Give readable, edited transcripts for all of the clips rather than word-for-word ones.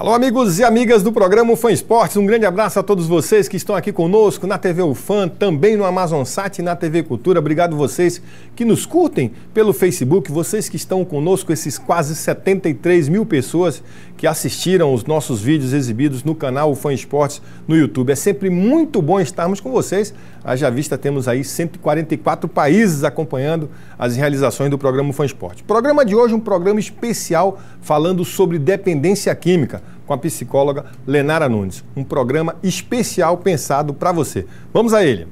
Alô, amigos e amigas do programa UFAM Esportes, um grande abraço a todos vocês que estão aqui conosco na TV UFAM, também no AmazonSat e na TV Cultura. Obrigado vocês que nos curtem pelo Facebook, vocês que estão conosco, esses quase 73 mil pessoas que assistiram os nossos vídeos exibidos no canal UFAM Esportes no YouTube. É sempre muito bom estarmos com vocês. Haja vista, temos aí 144 países acompanhando as realizações do programa UFAM Esportes. O programa de hoje é um programa especial falando sobre dependência química, com a psicóloga Lenara Nunes. Um programa especial pensado para você. Vamos a ele.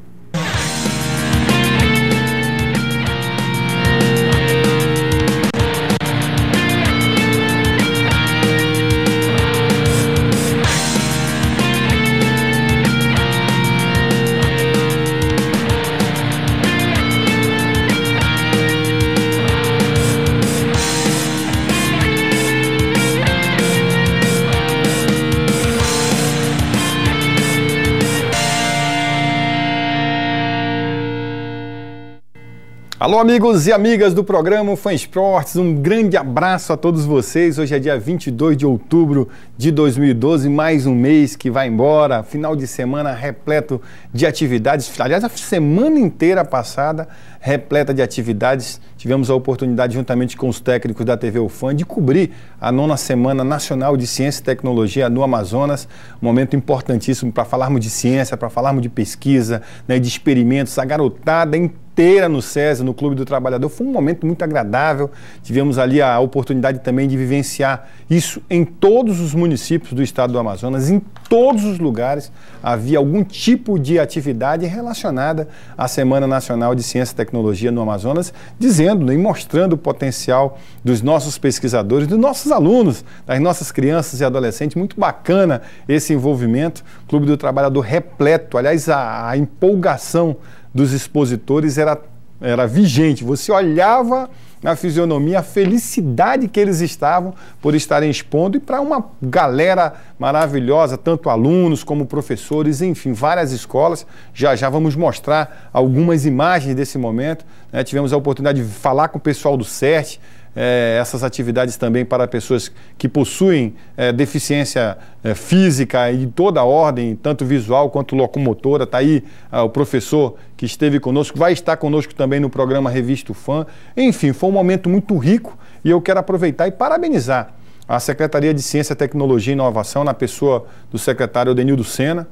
Alô, amigos e amigas do programa UFAM Esportes, um grande abraço a todos vocês. Hoje é dia 22 de outubro de 2012, mais um mês que vai embora, final de semana repleto de atividades. Aliás, a semana inteira passada repleta de atividades. Tivemos a oportunidade, juntamente com os técnicos da TV UFAM, de cobrir a 9ª Semana Nacional de Ciência e Tecnologia no Amazonas. Um momento importantíssimo para falarmos de ciência, para falarmos de pesquisa, né, de experimentos. A garotada inteira no SESI, no Clube do Trabalhador. Foi um momento muito agradável. Tivemos ali a oportunidade também de vivenciar isso em todos os municípios do estado do Amazonas. Em todos os lugares havia algum tipo de atividade relacionada à Semana Nacional de Ciência e Tecnologia no Amazonas, dizendo e mostrando o potencial dos nossos pesquisadores, dos nossos alunos, das nossas crianças e adolescentes. Muito bacana esse envolvimento. Clube do Trabalhador repleto. Aliás, a empolgação dos expositores era vigente. Você olhava na fisionomia a felicidade que eles estavam por estarem expondo, e para uma galera maravilhosa, tanto alunos como professores, enfim, várias escolas. Já vamos mostrar algumas imagens desse momento, né? Tivemos a oportunidade de falar com o pessoal do CERT, essas atividades também para pessoas que possuem deficiência física e de toda a ordem, tanto visual quanto locomotora. Está aí o professor que esteve conosco, vai estar conosco também no programa Revista UFAM. Enfim, foi um momento muito rico e eu quero aproveitar e parabenizar a Secretaria de Ciência, Tecnologia e Inovação, na pessoa do secretário Odenildo Sena,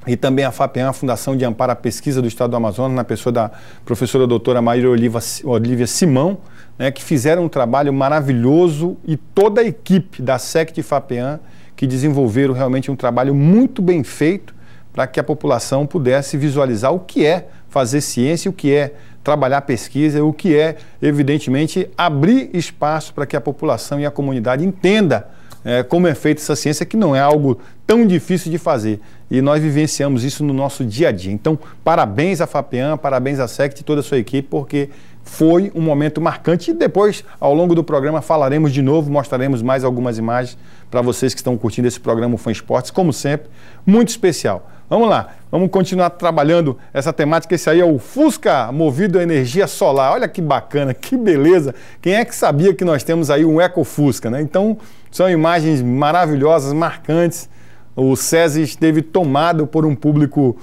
e também a FAPEAM, a Fundação de Amparo à Pesquisa do Estado do Amazonas, na pessoa da professora doutora Maíra Olívia Simão, né, que fizeram um trabalho maravilhoso, e toda a equipe da SECT e FAPEAM que desenvolveram realmente um trabalho muito bem feito para que a população pudesse visualizar o que é fazer ciência, o que é trabalhar pesquisa, o que é, evidentemente, abrir espaço para que a população e a comunidade entenda como é feita essa ciência, que não é algo tão difícil de fazer. E nós vivenciamos isso no nosso dia a dia. Então, parabéns à FAPEAM, parabéns à SECT e toda a sua equipe, porque foi um momento marcante. E depois, ao longo do programa, falaremos de novo, mostraremos mais algumas imagens para vocês que estão curtindo esse programa UFAM Esportes, como sempre, muito especial. Vamos lá, vamos continuar trabalhando essa temática. Esse aí é o Fusca movido a energia solar. Olha que bacana, que beleza. Quem é que sabia que nós temos aí um Eco Fusca, né? Então, são imagens maravilhosas, marcantes. O SESI esteve tomado por um público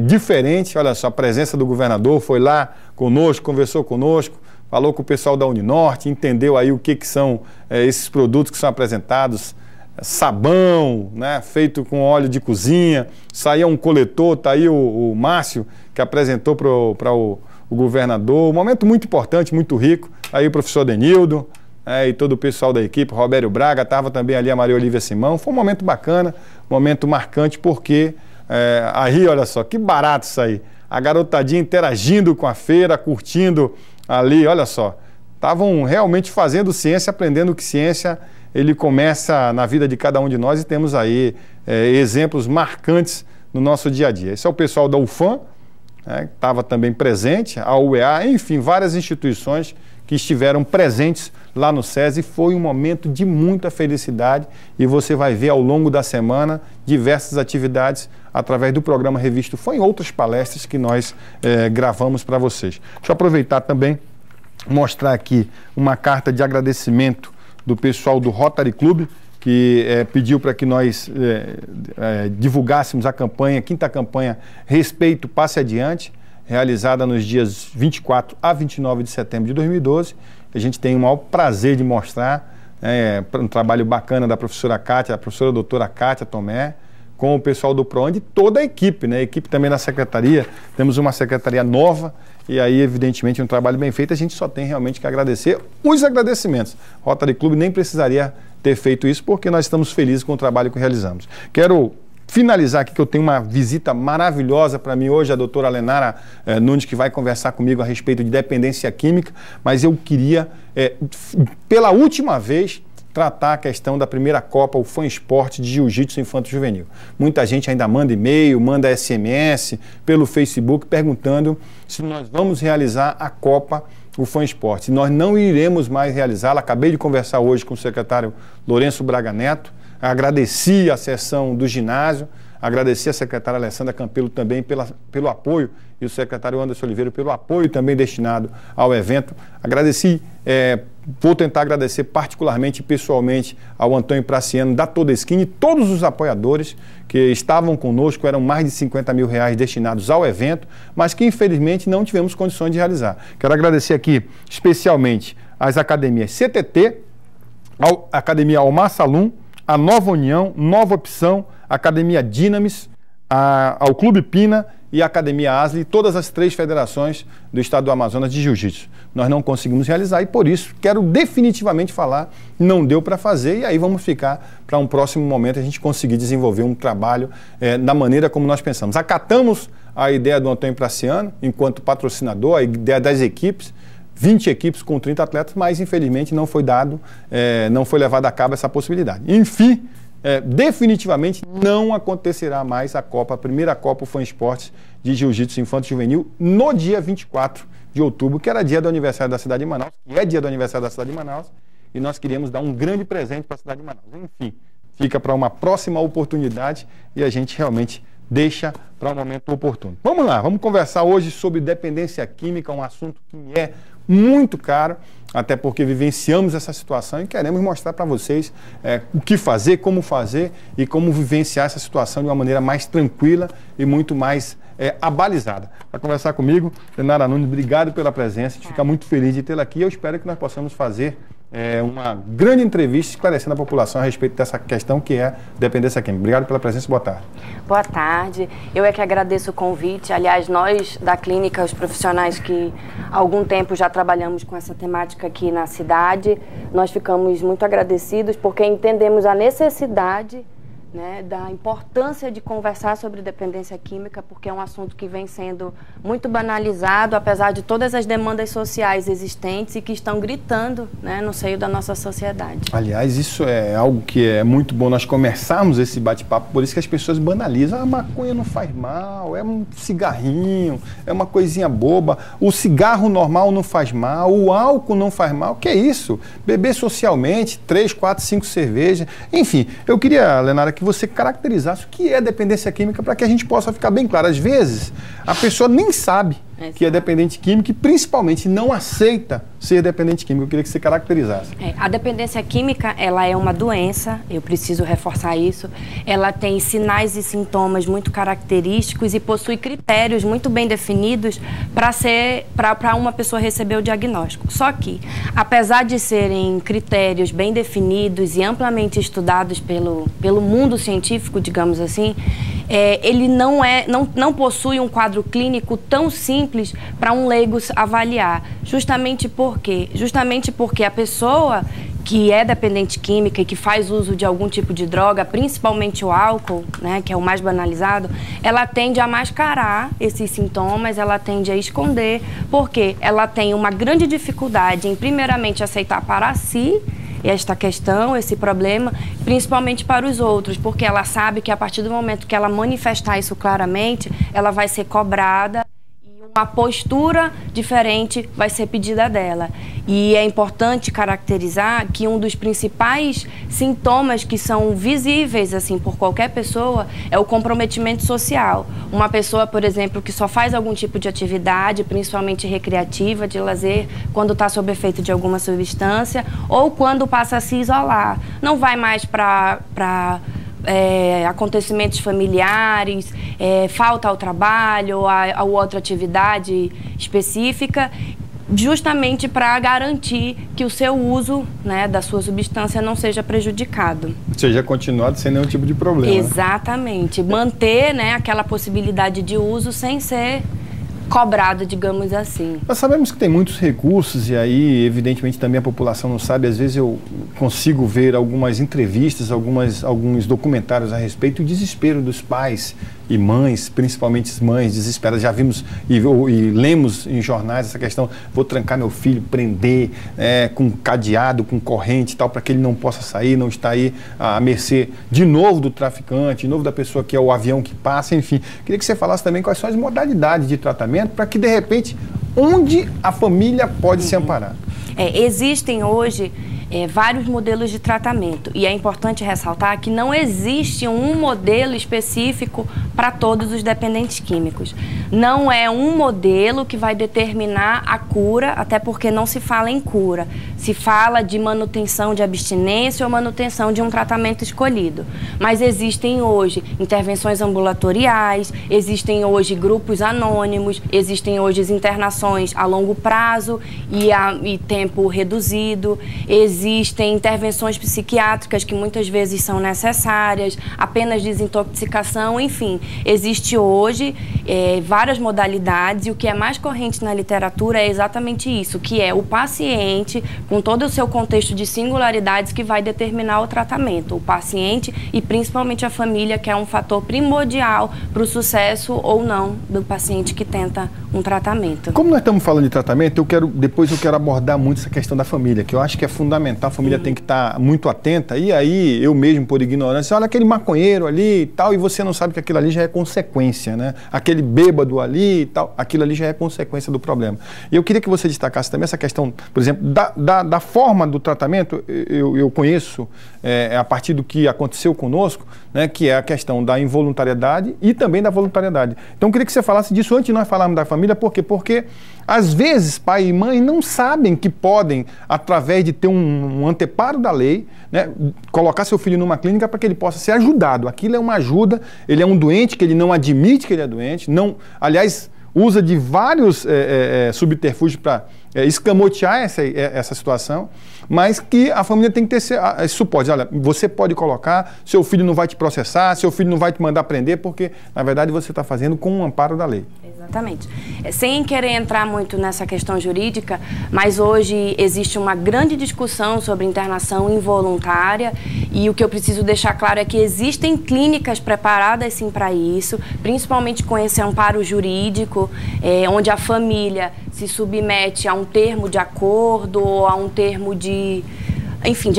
diferente. Olha só, a presença do governador foi lá conosco, conversou conosco, falou com o pessoal da Uninorte, entendeu aí o que são esses produtos que são apresentados. Sabão, né, feito com óleo de cozinha, saía um coletor, tá aí o Márcio, que apresentou para o governador. Um momento muito importante, muito rico. Aí o professor Denildo e todo o pessoal da equipe, Robério Braga, estava também ali a Maria Olívia Simão. Foi um momento bacana, um momento marcante, porque aí, olha só, que barato isso aí. A garotadinha interagindo com a feira, curtindo ali, olha só. Estavam realmente fazendo ciência, aprendendo que ciência ele começa na vida de cada um de nós, e temos aí exemplos marcantes no nosso dia a dia. Esse é o pessoal da UFAM, que estava também presente, a UEA, enfim, várias instituições que estiveram presentes lá no SESI. Foi um momento de muita felicidade, e você vai ver ao longo da semana diversas atividades através do programa Revista UFAM e outras palestras que nós gravamos para vocês. Deixa eu aproveitar também, mostrar aqui uma carta de agradecimento do pessoal do Rotary Club, que pediu para que nós divulgássemos a campanha, quinta campanha Respeito Passe Adiante, realizada nos dias 24 a 29 de setembro de 2012. A gente tem o maior prazer de mostrar um trabalho bacana da professora Kátia, a professora doutora Kátia Tomé, com o pessoal do PROAND e toda a equipe, né? A equipe também da secretaria. Temos uma secretaria nova e aí, evidentemente, um trabalho bem feito. A gente só tem realmente que agradecer os agradecimentos. Rotary Club nem precisaria ter feito isso porque nós estamos felizes com o trabalho que realizamos. Quero finalizar aqui que eu tenho uma visita maravilhosa para mim hoje, a doutora Lenara Nunes, que vai conversar comigo a respeito de dependência química, mas eu queria, pela última vez, tratar a questão da primeira Copa, o Fã Esporte de Jiu-Jitsu Infanto-Juvenil. Muita gente ainda manda e-mail, manda SMS pelo Facebook perguntando se nós vamos realizar a Copa, o Fã Esporte. Nós não iremos mais realizá-la. Acabei de conversar hoje com o secretário Lourenço Braga Neto, agradeci a sessão do ginásio, agradeci a secretária Alessandra Campelo também pelo apoio e o secretário Anderson Oliveira pelo apoio também destinado ao evento. Agradeci, vou tentar agradecer particularmente e pessoalmente ao Antônio Praciano da Todeskine e todos os apoiadores que estavam conosco, eram mais de 50 mil reais destinados ao evento, mas que infelizmente não tivemos condições de realizar. Quero agradecer aqui especialmente às academias CTT, a Academia Almar Salum, a Nova União, Nova Opção, a Academia Dinamis, ao Clube Pina e a Academia Asli, todas as 3 federações do estado do Amazonas de Jiu-Jitsu. Nós não conseguimos realizar e por isso quero definitivamente falar, não deu para fazer e aí vamos ficar para um próximo momento a gente conseguir desenvolver um trabalho da maneira como nós pensamos. Acatamos a ideia do Antônio Praciano enquanto patrocinador, a ideia das equipes, 20 equipes com 30 atletas, mas infelizmente não foi não foi levada a cabo essa possibilidade. Enfim, definitivamente não acontecerá mais a Copa, a primeira Copa Fã Esportes de Jiu-Jitsu Infanto-Juvenil no dia 24 de outubro, que era dia do aniversário da cidade de Manaus, que é dia do aniversário da cidade de Manaus, e nós queríamos dar um grande presente para a cidade de Manaus. Enfim, fica para uma próxima oportunidade e a gente realmente deixa para um momento oportuno. Vamos lá, vamos conversar hoje sobre dependência química, um assunto que me é muito caro, até porque vivenciamos essa situação e queremos mostrar para vocês o que fazer, como fazer e como vivenciar essa situação de uma maneira mais tranquila e muito mais abalizada. Para conversar comigo, Lenara Nunes, obrigado pela presença, a gente fica muito feliz de tê-la aqui e eu espero que nós possamos fazer uma grande entrevista esclarecendo a população a respeito dessa questão que é dependência química. Obrigado pela presença, boa tarde. Boa tarde, eu é que agradeço o convite. Aliás, nós da clínica, os profissionais que há algum tempo já trabalhamos com essa temática aqui na cidade, nós ficamos muito agradecidos porque entendemos a necessidade, né, da importância de conversar sobre dependência química, porque é um assunto que vem sendo muito banalizado, apesar de todas as demandas sociais existentes e que estão gritando, né, no seio da nossa sociedade. Aliás, isso é algo que é muito bom nós começarmos esse bate-papo, por isso que as pessoas banalizam. A maconha não faz mal, é um cigarrinho, é uma coisinha boba, o cigarro normal não faz mal, o álcool não faz mal, o que é isso? Beber socialmente, 3, 4, 5 cervejas, enfim, eu queria, Lenara, que você caracterizasse o que é dependência química para que a gente possa ficar bem claro. Às vezes, a pessoa nem sabe que é dependente químico e principalmente não aceita ser dependente químico. Eu queria que você caracterizasse. A dependência química, ela é uma doença, eu preciso reforçar isso. Ela tem sinais e sintomas muito característicos e possui critérios muito bem definidos para uma pessoa receber o diagnóstico. Só que, apesar de serem critérios bem definidos e amplamente estudados pelo mundo científico, digamos assim, ele não possui um quadro clínico tão simples para um leigo avaliar. Justamente porque a pessoa que é dependente química e que faz uso de algum tipo de droga, principalmente o álcool, né, que é o mais banalizado, ela tende a mascarar esses sintomas, ela tende a esconder, porque ela tem uma grande dificuldade em, primeiramente, aceitar para si esta questão, esse problema, principalmente para os outros, porque ela sabe que a partir do momento que ela manifestar isso claramente, ela vai ser cobrada e uma postura diferente vai ser pedida dela. E é importante caracterizar que um dos principais sintomas que são visíveis assim por qualquer pessoa é o comprometimento social. Uma pessoa, por exemplo, que só faz algum tipo de atividade, principalmente recreativa, de lazer, quando está sob efeito de alguma substância ou quando passa a se isolar. Não vai mais para acontecimentos familiares, falta ao trabalho, a outra atividade específica, justamente para garantir que o seu uso, né, da sua substância não seja prejudicado. Seja continuado sem nenhum tipo de problema. Exatamente. Manter, né, aquela possibilidade de uso sem ser cobrado, digamos assim. Nós sabemos que tem muitos recursos e aí, evidentemente, também a população não sabe. Às vezes eu consigo ver algumas entrevistas, alguns documentários a respeito do desespero dos pais e mães, principalmente as mães desesperadas. Já vimos e lemos em jornais essa questão: vou trancar meu filho, prender com cadeado, com corrente e tal, para que ele não possa sair, não está aí à mercê de novo do traficante, de novo da pessoa que é o avião que passa, enfim. Queria que você falasse também quais são as modalidades de tratamento para que, de repente, onde a família pode se amparar. Existem hoje vários modelos de tratamento e é importante ressaltar que não existe um modelo específico para todos os dependentes químicos. Não é um modelo que vai determinar a cura, até porque não se fala em cura. Se fala de manutenção de abstinência ou manutenção de um tratamento escolhido. Mas existem hoje intervenções ambulatoriais, existem hoje grupos anônimos, existem hoje internações a longo prazo e tempo reduzido, existem intervenções psiquiátricas que muitas vezes são necessárias, apenas desintoxicação, enfim. Existe hoje várias modalidades e o que é mais corrente na literatura é exatamente isso, que é o paciente, com todo o seu contexto de singularidades, que vai determinar o tratamento. O paciente e principalmente a família, que é um fator primordial para o sucesso ou não do paciente que tenta um tratamento. Como nós estamos falando de tratamento, depois eu quero abordar muito essa questão da família, que eu acho que é fundamental. A família tem que estar muito atenta. E aí, eu mesmo, por ignorância, olha aquele maconheiro ali e tal, e você não sabe que aquilo ali já é consequência, né? Aquele bêbado ali e tal, aquilo ali já é consequência do problema. E eu queria que você destacasse também essa questão, por exemplo, da forma do tratamento. Eu conheço, a partir do que aconteceu conosco, né, que é a questão da involuntariedade e também da voluntariedade. Então, eu queria que você falasse disso antes de nós falarmos da família. Por quê? Porque, às vezes, pai e mãe não sabem que podem, através de ter um anteparo da lei, né, colocar seu filho numa clínica para que ele possa ser ajudado. Aquilo é uma ajuda. Ele é um doente que ele não admite que ele é doente. Não, aliás, usa de vários subterfúgios para escamotear essa situação, mas que a família tem que ter esse suporte. Olha, você pode colocar, seu filho não vai te processar, seu filho não vai te mandar prender, porque, na verdade, você está fazendo com um amparo da lei. Exatamente. Sem querer entrar muito nessa questão jurídica, mas hoje existe uma grande discussão sobre internação involuntária e o que eu preciso deixar claro é que existem clínicas preparadas sim para isso, principalmente com esse amparo jurídico, onde a família se submete a um termo de acordo ou a um termo de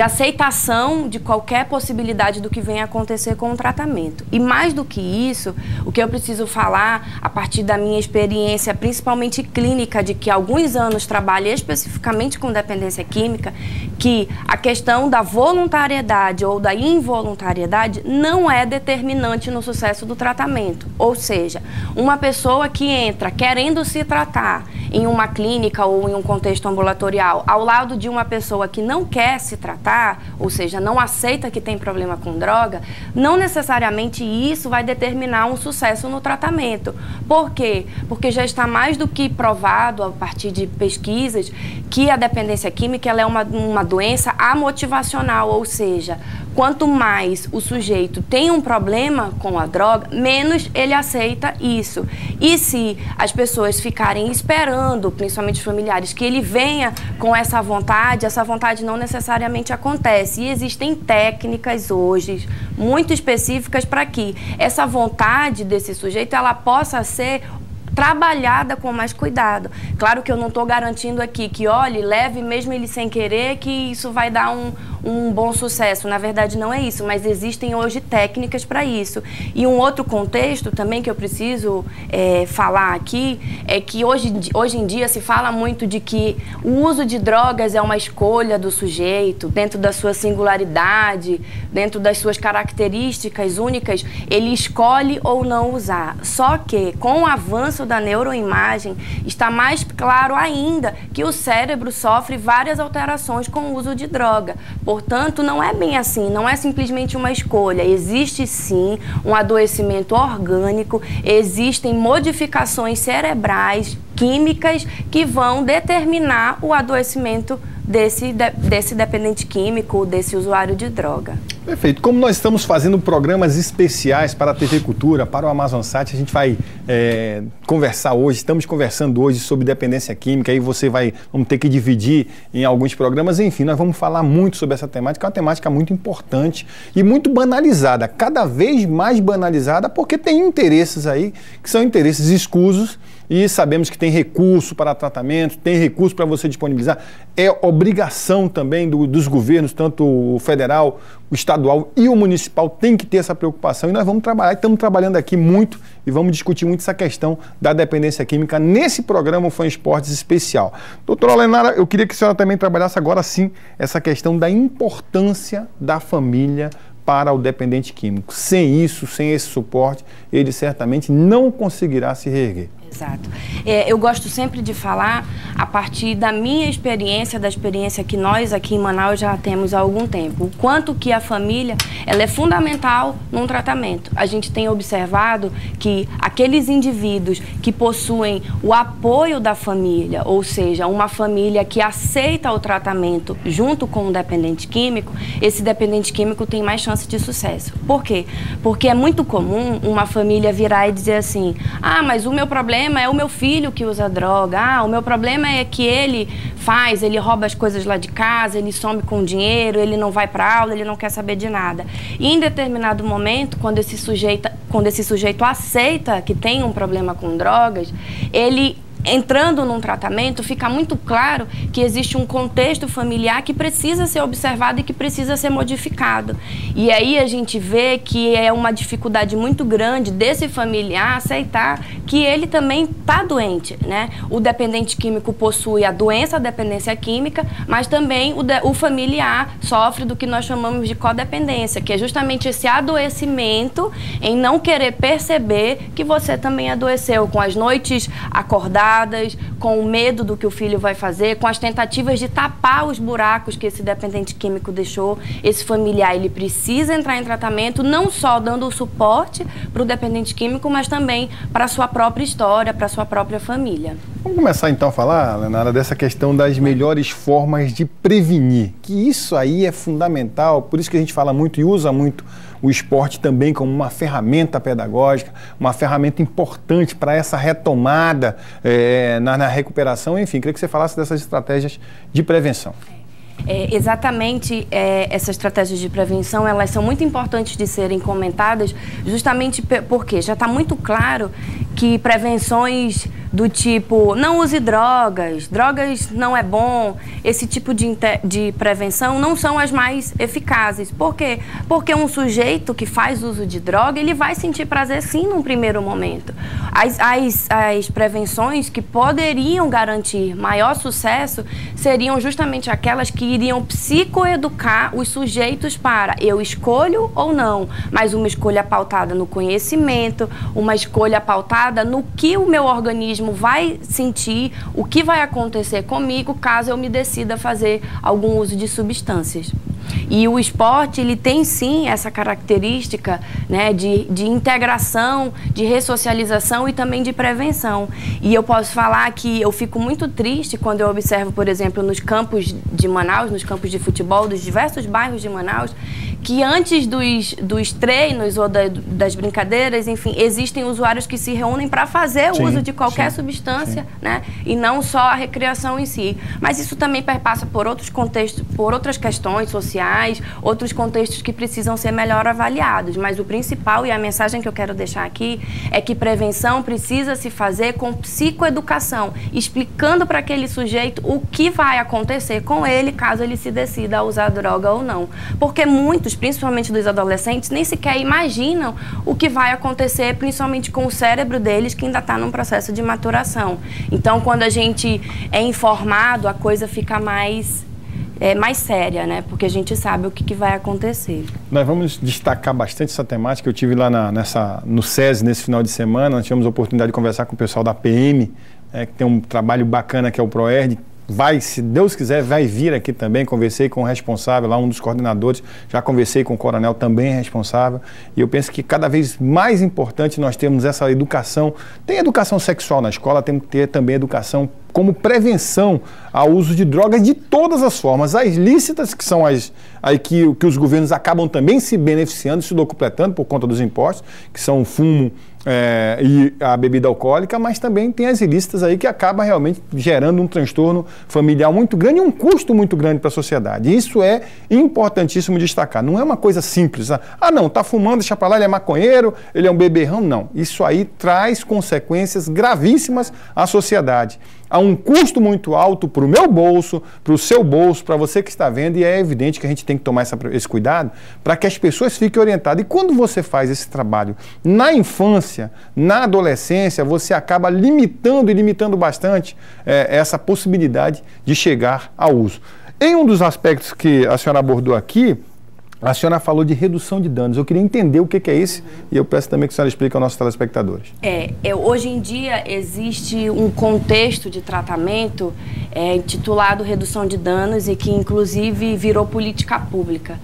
aceitação de qualquer possibilidade do que venha acontecer com o tratamento. E mais do que isso, o que eu preciso falar, a partir da minha experiência, principalmente clínica, de que há alguns anos trabalho especificamente com dependência química, que a questão da voluntariedade ou da involuntariedade não é determinante no sucesso do tratamento. Ou seja, uma pessoa que entra querendo se tratar em uma clínica ou em um contexto ambulatorial, ao lado de uma pessoa que não quer se tratar, ou seja, não aceita que tem problema com droga, não necessariamente isso vai determinar um sucesso no tratamento. Por quê? Porque já está mais do que provado, a partir de pesquisas, que a dependência química ela é uma doença amotivacional, ou seja, quanto mais o sujeito tem um problema com a droga, menos ele aceita isso. E se as pessoas ficarem esperando, principalmente os familiares, que ele venha com essa vontade não necessariamente acontece. E existem técnicas hoje muito específicas para que essa vontade desse sujeito ela possa ser trabalhada com mais cuidado. Claro que eu não estou garantindo aqui que, olhe, leve mesmo ele sem querer, que isso vai dar um bom sucesso. Na verdade, não é isso, mas existem hoje técnicas para isso. E um outro contexto também que eu preciso falar aqui é que hoje em dia se fala muito de que o uso de drogas é uma escolha do sujeito, dentro da sua singularidade, dentro das suas características únicas, ele escolhe ou não usar. Só que, com o avanço da neuroimagem, está mais claro ainda que o cérebro sofre várias alterações com o uso de droga. Portanto, não é bem assim, não é simplesmente uma escolha. Existe sim um adoecimento orgânico, existem modificações cerebrais, químicas, que vão determinar o adoecimento desse dependente químico, desse usuário de droga. Perfeito. Como nós estamos fazendo programas especiais para a TV Cultura, para o Amazonsat, a gente vai conversar hoje, estamos conversando hoje sobre dependência química, aí vamos ter que dividir em alguns programas, enfim, nós vamos falar muito sobre essa temática, é uma temática muito importante e muito banalizada, cada vez mais banalizada, porque tem interesses aí que são interesses escusos, e sabemos que tem recurso para tratamento, tem recurso para você disponibilizar. É obrigação também dos governos, tanto o federal, o estadual e o municipal, tem que ter essa preocupação. E nós vamos trabalhar, estamos trabalhando aqui muito e vamos discutir muito essa questão da dependência química nesse programa Fã Esportes especial. Doutora Olenara, eu queria que a senhora também trabalhasse agora sim essa questão da importância da família para o dependente químico. Sem isso, sem esse suporte, ele certamente não conseguirá se reerguer. Exato. Eu gosto sempre de falar a partir da minha experiência, da experiência que nós aqui em Manaus já temos há algum tempo. O quanto que a família ela é fundamental num tratamento. A gente tem observado que aqueles indivíduos que possuem o apoio da família, ou seja, uma família que aceita o tratamento junto com o dependente químico, esse dependente químico tem mais chance de sucesso. Por quê? Porque é muito comum uma família virar e dizer assim, mas o meu problema é o meu filho que usa droga, o meu problema é que ele rouba as coisas lá de casa, ele some com dinheiro, ele não vai para aula, ele não quer saber de nada. E em determinado momento, quando esse sujeito aceita que tem um problema com drogas, ele entrando num tratamento, fica muito claro que existe um contexto familiar que precisa ser observado e que precisa ser modificado. E aí a gente vê que é uma dificuldade muito grande desse familiar aceitar que ele também está doente, né? O dependente químico possui a doença, a dependência química, mas também o familiar sofre do que nós chamamos de codependência, que é justamente esse adoecimento em não querer perceber que você também adoeceu, com as noites acordadas, com o medo do que o filho vai fazer, com as tentativas de tapar os buracos que esse dependente químico deixou. Esse familiar, ele precisa entrar em tratamento, não só dando o suporte para o dependente químico, mas também para a sua própria história, para a sua própria família. Vamos começar então a falar, Lenara, dessa questão das melhores formas de prevenir, que isso aí é fundamental, por isso que a gente fala muito e usa muito o esporte também como uma ferramenta pedagógica, uma ferramenta importante para essa retomada na recuperação. Enfim, queria que você falasse dessas estratégias de prevenção. Exatamente, essas estratégias de prevenção, elas são muito importantes de serem comentadas, justamente porque já está muito claro que prevenções do tipo, não use drogas, drogas não é bom, esse tipo de prevenção não são as mais eficazes. Por quê? Porque um sujeito que faz uso de droga, ele vai sentir prazer sim num primeiro momento. As prevenções que poderiam garantir maior sucesso seriam justamente aquelas que iriam psicoeducar os sujeitos para eu escolho ou não, mas uma escolha pautada no conhecimento, uma escolha pautada no que o meu organismo vai sentir, o que vai acontecer comigo caso eu me decida fazer algum uso de substâncias. E o esporte, ele tem sim essa característica, né, de integração, de ressocialização e também de prevenção. E eu posso falar que eu fico muito triste quando eu observo, por exemplo, nos campos de Manaus, nos campos de futebol dos diversos bairros de Manaus, que antes dos treinos ou das brincadeiras, enfim, existem usuários que se reúnem para fazer o uso de qualquer substância, né? E não só a recreação em si. Mas isso também perpassa por outros contextos, por outras questões sociais, sociais, outros contextos que precisam ser melhor avaliados. Mas o principal, e a mensagem que eu quero deixar aqui, é que prevenção precisa se fazer com psicoeducação, explicando para aquele sujeito o que vai acontecer com ele caso ele se decida a usar droga ou não. Porque muitos, principalmente dos adolescentes, nem sequer imaginam o que vai acontecer, principalmente com o cérebro deles, que ainda está num processo de maturação. Então, quando a gente é informado, a coisa fica mais séria, né? Porque a gente sabe o que vai acontecer. Nós vamos destacar bastante essa temática. Eu tive lá no SESI nesse final de semana, nós tivemos a oportunidade de conversar com o pessoal da PM, que tem um trabalho bacana que é o ProERD. Se Deus quiser, vai vir aqui também. Conversei com o responsável lá, um dos coordenadores, já conversei com o coronel, também responsável, e eu penso que cada vez mais importante nós temos essa educação. Tem educação sexual na escola, tem que ter também educação como prevenção ao uso de drogas de todas as formas. As lícitas, que são as que os governos acabam também se beneficiando, se locupletando por conta dos impostos, que são o fumo e a bebida alcoólica, mas também tem as ilícitas aí que acabam realmente gerando um transtorno familiar muito grande e um custo muito grande para a sociedade. Isso é importantíssimo destacar. Não é uma coisa simples. Não, está fumando, deixa para lá, ele é maconheiro, ele é um beberrão. Não. Isso aí traz consequências gravíssimas à sociedade. Há um custo muito alto para o meu bolso, para o seu bolso, para você que está vendo, e é evidente que a gente tem que tomar esse cuidado para que as pessoas fiquem orientadas. E quando você faz esse trabalho na infância, na adolescência, você acaba limitando bastante essa possibilidade de chegar ao uso. Em um dos aspectos que a senhora abordou aqui, a senhora falou de redução de danos. Eu queria entender o que é isso e eu peço também que a senhora explique aos nossos telespectadores. Hoje em dia existe um contexto de tratamento intitulado redução de danos e que inclusive virou política pública.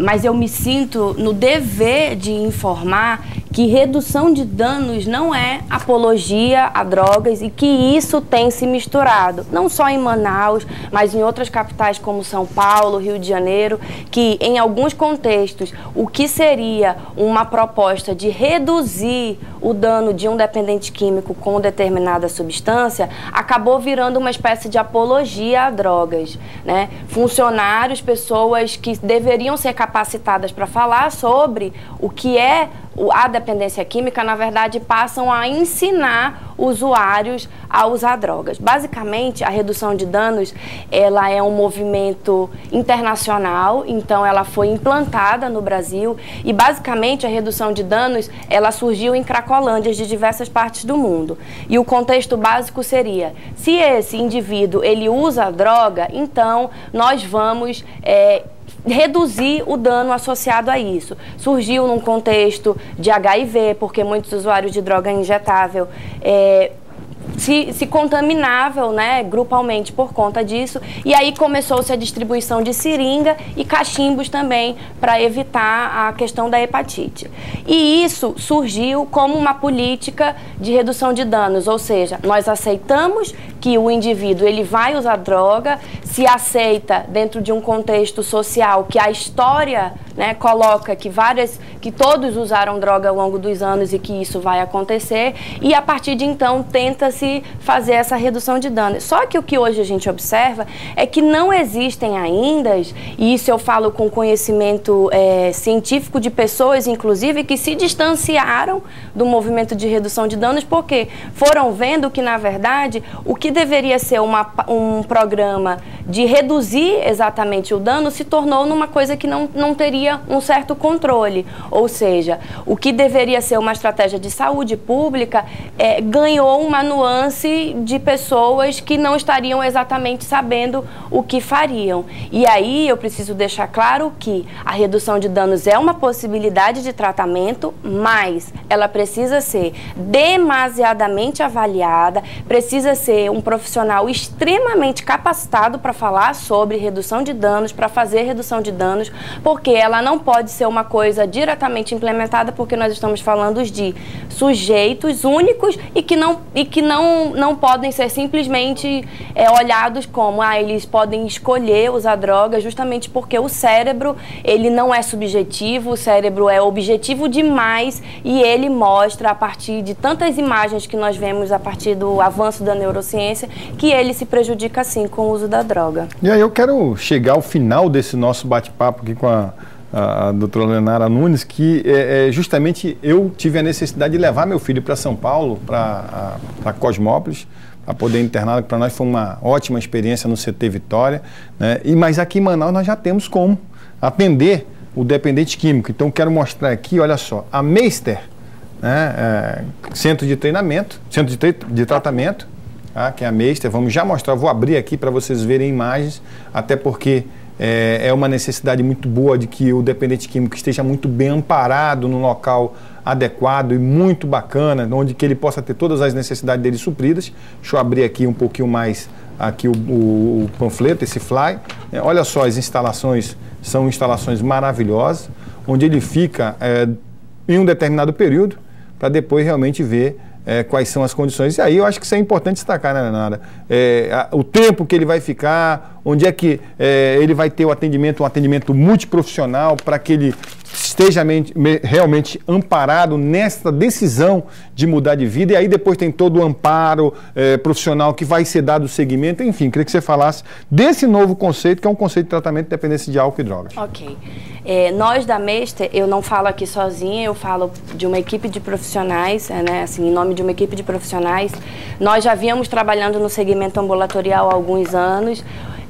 Mas eu me sinto no dever de informar que redução de danos não é apologia a drogas e que isso tem se misturado, não só em Manaus, mas em outras capitais como São Paulo, Rio de Janeiro, que em alguns contextos o que seria uma proposta de reduzir o dano de um dependente químico com determinada substância acabou virando uma espécie de apologia a drogas, né? Funcionários, pessoas que deveriam ser capacitadas para falar sobre o que é a dependência química, na verdade, passam a ensinar usuários a usar drogas. Basicamente, a redução de danos, ela é um movimento internacional, então ela foi implantada no Brasil e, basicamente, a redução de danos, ela surgiu em cracolândias de diversas partes do mundo. E o contexto básico seria, se esse indivíduo, ele usa droga, então nós vamos reduzir o dano associado a isso. Surgiu num contexto de HIV, porque muitos usuários de droga injetável se contaminavam, né, grupalmente por conta disso, e aí começou-se a distribuição de seringa e cachimbos também para evitar a questão da hepatite. E isso surgiu como uma política de redução de danos, ou seja, nós aceitamos que o indivíduo ele vai usar droga, se aceita dentro de um contexto social que a história, né, coloca que todos usaram droga ao longo dos anos e que isso vai acontecer, e a partir de então tenta-se fazer essa redução de danos. Só que o que hoje a gente observa é que não existem ainda, e isso eu falo com conhecimento científico de pessoas, inclusive, que se distanciaram do movimento de redução de danos porque foram vendo que, na verdade, o que deveria ser um programa de reduzir exatamente o dano se tornou numa coisa que não teria um certo controle. Ou seja, o que deveria ser uma estratégia de saúde pública ganhou uma nuance de pessoas que não estariam exatamente sabendo o que fariam. E aí eu preciso deixar claro que a redução de danos é uma possibilidade de tratamento, mas ela precisa ser demasiadamente avaliada, precisa ser um profissional extremamente capacitado para falar sobre redução de danos, para fazer redução de danos, porque ela não pode ser uma coisa diretamente implementada, porque nós estamos falando de sujeitos únicos e que não podem ser simplesmente olhados como eles podem escolher usar droga, justamente porque o cérebro ele não é subjetivo, o cérebro é objetivo demais e ele mostra a partir de tantas imagens que nós vemos a partir do avanço da neurociência que ele se prejudica sim com o uso da droga. droga. E aí eu quero chegar ao final desse nosso bate-papo aqui com a doutora Lenara Nunes, que justamente eu tive a necessidade de levar meu filho para São Paulo, para Cosmópolis, para poder internar, que para nós foi uma ótima experiência no CT Vitória, né? Mas aqui em Manaus nós já temos como atender o dependente químico. Então quero mostrar aqui, olha só, a Meister, né? Centro de treinamento, centro de tratamento, tá? Que é a Meister. Vamos já mostrar, vou abrir aqui para vocês verem imagens, até porque é uma necessidade muito boa de que o dependente químico esteja muito bem amparado no local adequado e muito bacana, onde que ele possa ter todas as necessidades dele supridas. Deixa eu abrir aqui um pouquinho mais aqui o panfleto, esse fly. Olha só, as instalações são instalações maravilhosas, onde ele fica em um determinado período para depois realmente ver quais são as condições. E aí eu acho que isso é importante destacar, né, Lenara? O tempo que ele vai ficar, onde é que ele vai ter um atendimento multiprofissional para que ele esteja realmente amparado nessa decisão de mudar de vida. E aí depois tem todo o amparo profissional que vai ser dado o segmento. Enfim, queria que você falasse desse novo conceito, que é um conceito de tratamento de dependência de álcool e drogas. Ok. Nós da Meister, eu não falo aqui sozinha, eu falo de uma equipe de profissionais, né, assim, em nome de uma equipe de profissionais. Nós já viemos trabalhando no segmento ambulatorial há alguns anos.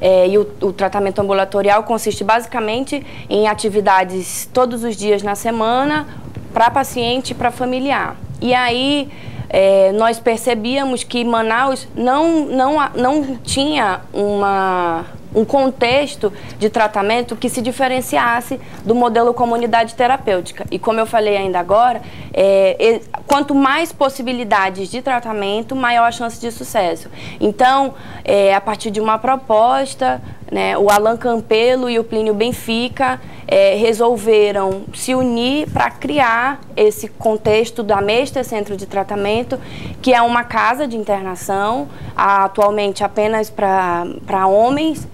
E o tratamento ambulatorial consiste basicamente em atividades todos os dias na semana para paciente e para familiar. E aí nós percebíamos que Manaus não tinha um contexto de tratamento que se diferenciasse do modelo comunidade terapêutica. E como eu falei ainda agora, quanto mais possibilidades de tratamento, maior a chance de sucesso. Então, a partir de uma proposta, né, o Alan Campelo e o Plínio Benfica resolveram se unir para criar esse contexto da Meister Centro de Tratamento, que é uma casa de internação, atualmente apenas para homens,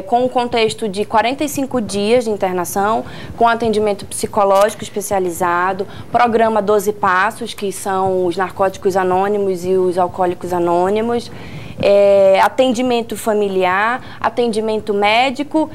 com um contexto de 45 dias de internação, com atendimento psicológico especializado, programa 12 Passos, que são os narcóticos anônimos e os alcoólicos anônimos, atendimento familiar, atendimento médico,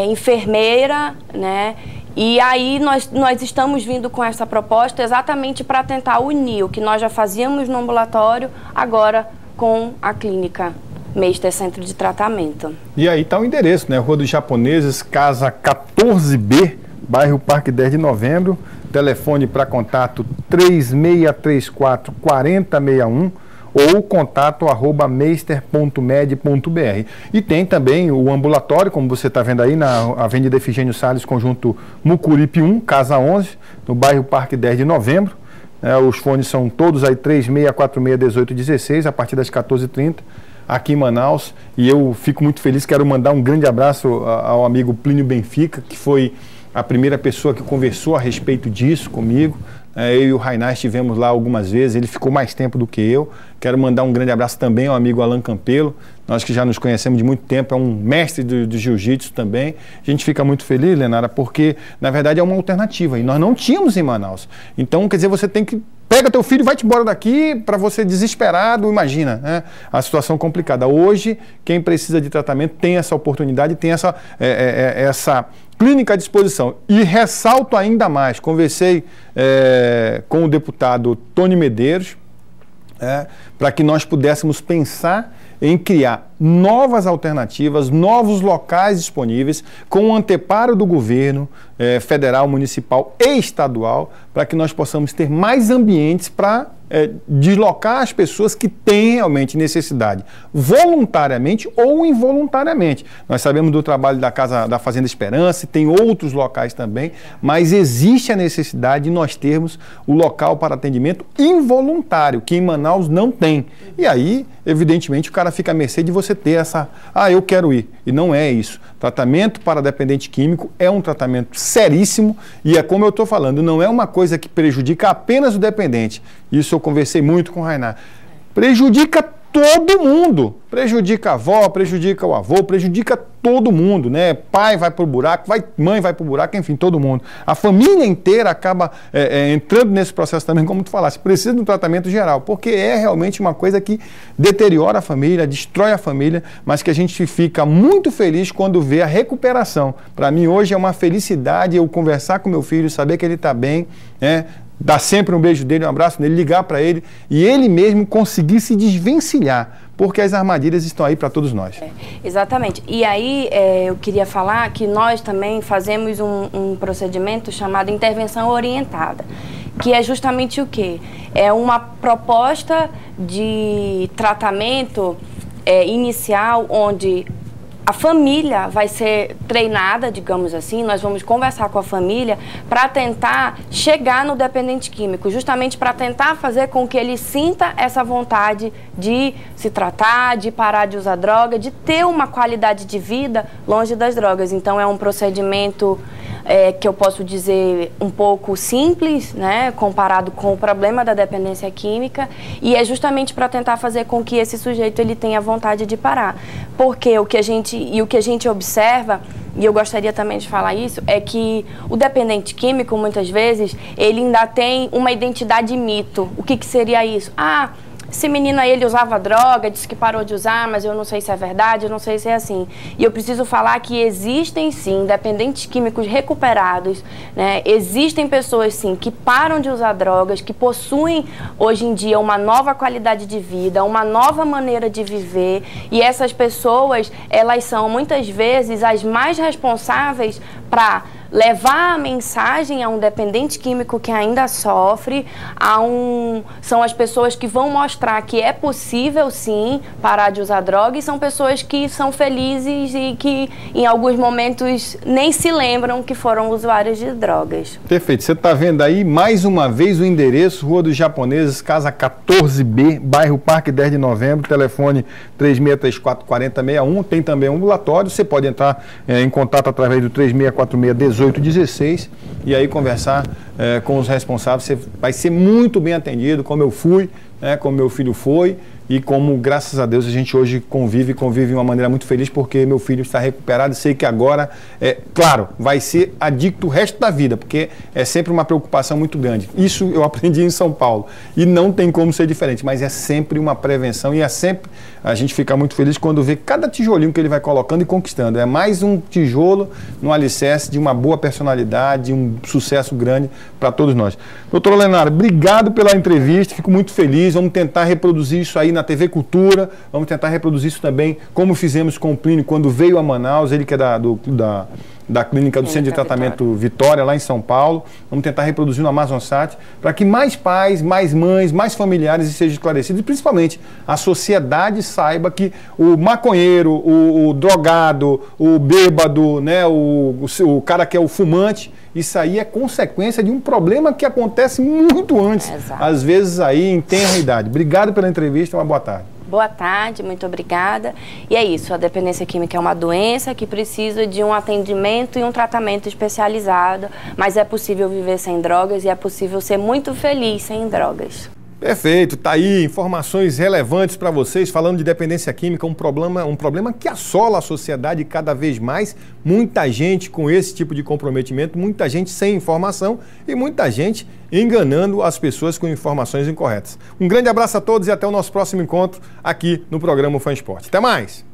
enfermeira, né? E aí nós estamos vindo com essa proposta exatamente para tentar unir o que nós já fazíamos no ambulatório, agora com a clínica Meister Centro de Tratamento. E aí está o endereço, né? Rua dos Japoneses, casa 14B, bairro Parque 10 de Novembro. Telefone para contato 3634 4061 ou contato @meister.med.br. E tem também o ambulatório, como você está vendo aí, na Avenida Efigênio Salles, conjunto Mucuripe 1, casa 11, no bairro Parque 10 de Novembro. Os fones são todos aí 36461816, a partir das 14h30. Aqui em Manaus, e eu fico muito feliz, quero mandar um grande abraço ao amigo Plínio Benfica, que foi a primeira pessoa que conversou a respeito disso comigo. Eu e o Rainar estivemos lá algumas vezes, ele ficou mais tempo do que eu. Quero mandar um grande abraço também ao amigo Alan Campelo, nós que já nos conhecemos de muito tempo, é um mestre do jiu-jitsu também. A gente fica muito feliz, Lenara, porque na verdade é uma alternativa, e nós não tínhamos em Manaus. Então, quer dizer, você tem que... Pega teu filho e vai-te embora daqui para você desesperado, imagina, né? A situação complicada. Hoje, quem precisa de tratamento tem essa oportunidade, tem essa clínica à disposição. E ressalto ainda mais, conversei com o deputado Tony Medeiros, para que nós pudéssemos pensar em criar novas alternativas, novos locais disponíveis, com o anteparo do governo federal, municipal e estadual, para que nós possamos ter mais ambientes para deslocar as pessoas que têm realmente necessidade, voluntariamente ou involuntariamente. Nós sabemos do trabalho da Casa da Fazenda Esperança, tem outros locais também, mas existe a necessidade de nós termos o local para atendimento involuntário, que em Manaus não tem. E aí, evidentemente, o cara fica à mercê de você ter essa, eu quero ir. E não é isso. Tratamento para dependente químico é um tratamento seríssimo e é como eu estou falando, não é uma coisa que prejudica apenas o dependente. Isso eu conversei muito com o Rainar. Prejudica todo mundo. Prejudica a avó, prejudica o avô, prejudica todo mundo, né? Pai vai pro buraco, mãe vai pro buraco, enfim, todo mundo. A família inteira acaba entrando nesse processo também, como tu falaste, precisa de um tratamento geral, porque é realmente uma coisa que deteriora a família, destrói a família, mas que a gente fica muito feliz quando vê a recuperação. Para mim, hoje é uma felicidade eu conversar com meu filho, saber que ele está bem, né? Dar sempre um beijo dele, um abraço nele, ligar para ele e ele mesmo conseguir se desvencilhar, porque as armadilhas estão aí para todos nós. Exatamente. E aí eu queria falar que nós também fazemos um procedimento chamado intervenção orientada, que é justamente o quê? É uma proposta de tratamento inicial onde a família vai ser treinada, digamos assim, nós vamos conversar com a família para tentar chegar no dependente químico, justamente para tentar fazer com que ele sinta essa vontade de se tratar, de parar de usar droga, de ter uma qualidade de vida longe das drogas. Então é um procedimento que eu posso dizer um pouco simples, né, comparado com o problema da dependência química, e é justamente para tentar fazer com que esse sujeito ele tenha vontade de parar. Porque o que a gente observa, e eu gostaria também de falar isso, é que o dependente químico, muitas vezes, ele ainda tem uma identidade mito. O que seria isso? Esse menino aí, ele usava droga, disse que parou de usar, mas eu não sei se é verdade, eu não sei se é assim. E eu preciso falar que existem, sim, dependentes químicos recuperados, né? Existem pessoas, sim, que param de usar drogas, que possuem, hoje em dia, uma nova qualidade de vida, uma nova maneira de viver. E essas pessoas, elas são, muitas vezes, as mais responsáveis para levar a mensagem a um dependente químico que ainda sofre, são as pessoas que vão mostrar que é possível sim parar de usar droga, e são pessoas que são felizes e que em alguns momentos nem se lembram que foram usuários de drogas. Perfeito, você está vendo aí mais uma vez o endereço, Rua dos Japoneses, casa 14B, bairro Parque 10 de Novembro, telefone 3634-4061, tem também um ambulatório, você pode entrar em contato através do 3646-1816 e aí conversar com os responsáveis. Você vai ser muito bem atendido, como eu fui, como meu filho foi, e como, graças a Deus, a gente hoje convive de uma maneira muito feliz, porque meu filho está recuperado e sei que agora, claro, vai ser adicto o resto da vida, porque é sempre uma preocupação muito grande. Isso eu aprendi em São Paulo e não tem como ser diferente, mas é sempre uma prevenção e a gente fica muito feliz quando vê cada tijolinho que ele vai colocando e conquistando. É mais um tijolo no alicerce de uma boa personalidade, um sucesso grande para todos nós. Doutor Leonardo, obrigado pela entrevista, fico muito feliz, vamos tentar reproduzir isso aí na TV Cultura, vamos tentar reproduzir isso também, como fizemos com o Plínio quando veio a Manaus, ele que é da clínica do Centro de Tratamento Vitória, lá em São Paulo. Vamos tentar reproduzir no Amazonsat, para que mais pais, mais mães, mais familiares sejam esclarecidos, e principalmente a sociedade saiba que o maconheiro, o drogado, o bêbado, né, o cara que é o fumante, isso aí é consequência de um problema que acontece muito antes, às vezes aí em tenra idade. Obrigado pela entrevista, uma boa tarde. Boa tarde, muito obrigada. E é isso, a dependência química é uma doença que precisa de um atendimento e um tratamento especializado, mas é possível viver sem drogas e é possível ser muito feliz sem drogas. Perfeito, tá aí informações relevantes para vocês falando de dependência química, um problema que assola a sociedade cada vez mais, muita gente com esse tipo de comprometimento, muita gente sem informação e muita gente enganando as pessoas com informações incorretas. Um grande abraço a todos e até o nosso próximo encontro aqui no programa FANesporte. Até mais!